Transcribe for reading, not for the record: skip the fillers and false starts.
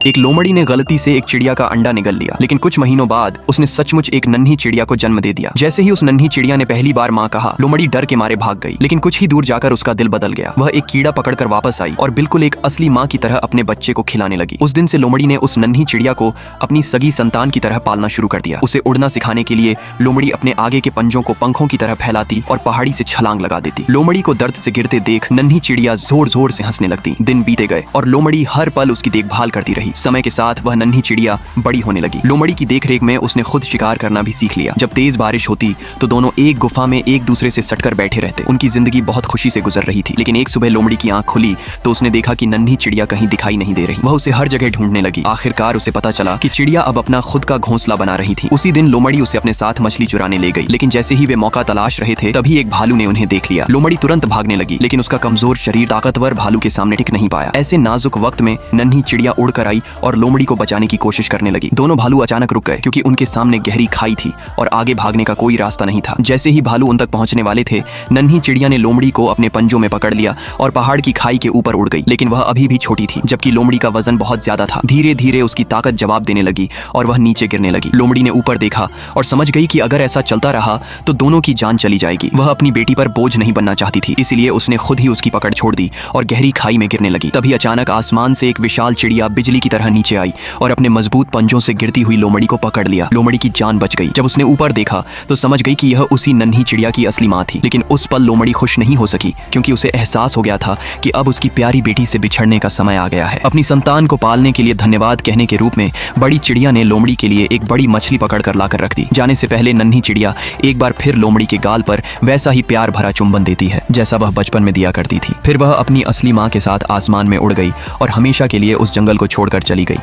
एक लोमड़ी ने गलती से एक चिड़िया का अंडा निगल लिया, लेकिन कुछ महीनों बाद उसने सचमुच एक नन्ही चिड़िया को जन्म दे दिया। जैसे ही उस नन्ही चिड़िया ने पहली बार माँ कहा, लोमड़ी डर के मारे भाग गई, लेकिन कुछ ही दूर जाकर उसका दिल बदल गया। वह एक कीड़ा पकड़कर वापस आई और बिल्कुल एक असली माँ की तरह अपने बच्चे को खिलाने लगी। उस दिन से लोमड़ी ने उस नन्ही चिड़िया को अपनी सगी संतान की तरह पालना शुरू कर दिया। उसे उड़ना सिखाने के लिए लोमड़ी अपने आगे के पंजों को पंखों की तरह फैलाती और पहाड़ी से छलांग लगा देती। लोमड़ी को दर्द से गिरते देख नन्ही चिड़िया जोर जोर से हंसने लगती। दिन बीते गए और लोमड़ी हर पल उसकी देखभाल करती रही। समय के साथ वह नन्ही चिड़िया बड़ी होने लगी। लोमड़ी की देखरेख में उसने खुद शिकार करना भी सीख लिया। जब तेज बारिश होती तो दोनों एक गुफा में एक दूसरे से सटकर बैठे रहते। उनकी जिंदगी बहुत खुशी से गुजर रही थी, लेकिन एक सुबह लोमड़ी की आंख खुली तो उसने देखा कि नन्ही चिड़िया कहीं दिखाई नहीं दे रही। वह उसे हर जगह ढूंढने लगी। आखिरकार उसे पता चला कि चिड़िया अब अपना खुद का घोंसला बना रही थी। उसी दिन लोमड़ी उसे अपने साथ मछली चुराने ले गई, लेकिन जैसे ही वे मौका तलाश रहे थे तभी एक भालू ने उन्हें देख लिया। लोमड़ी तुरंत भागने लगी, लेकिन उसका कमजोर शरीर ताकतवर भालू के सामने टिक नहीं पाया। ऐसे नाजुक वक्त में नन्ही चिड़िया उड़कर आई और लोमड़ी को बचाने की कोशिश करने लगी। दोनों भालू अचानक रुक गए क्योंकि उनके सामने गहरी खाई थी और आगे भागने का कोई रास्ता नहीं था। जैसे ही भालू उन तक पहुंचने वाले थे, नन्ही चिड़िया ने लोमड़ी को अपने पंजों में पकड़ लिया और पहाड़ की खाई के ऊपर उड़ गई। लेकिन वह अभी भी छोटी थी, जबकि लोमड़ी का वजन बहुत ज्यादा था। धीरे धीरे उसकी ताकत जवाब देने लगी और वह नीचे गिरने लगी। लोमड़ी ने ऊपर देखा और समझ गई कि अगर ऐसा चलता रहा तो दोनों की जान चली जाएगी। वह अपनी बेटी पर बोझ नहीं बनना चाहती थी, इसलिए उसने खुद ही उसकी पकड़ छोड़ दी और गहरी खाई में गिरने लगी। तभी अचानक आसमान से एक विशाल चिड़िया बिजली की तरह नीचे आई और अपने मजबूत पंजों से गिरती हुई लोमड़ी को पकड़ लिया। लोमड़ी की जान बच गई। जब उसने ऊपर देखा तो समझ गई कि यह उसी नन्ही चिड़िया की असली माँ थी। लेकिन उस पल लोमड़ी खुश नहीं हो सकी, क्योंकि उसे एहसास हो गया था कि अब उसकी प्यारी बेटी से बिछड़ने का समय आ गया है। अपनी संतान को पालने के लिए धन्यवाद कहने के रूप में बड़ी चिड़िया ने लोमड़ी के लिए एक बड़ी मछली पकड़ कर लाकर रख दी। जाने से पहले नन्ही चिड़िया एक बार फिर लोमड़ी के गाल पर वैसा ही प्यार भरा चुंबन देती है जैसा वह बचपन में दिया करती थी। फिर वह अपनी असली माँ के साथ आसमान में उड़ गई और हमेशा के लिए उस जंगल को छोड़कर चली गई।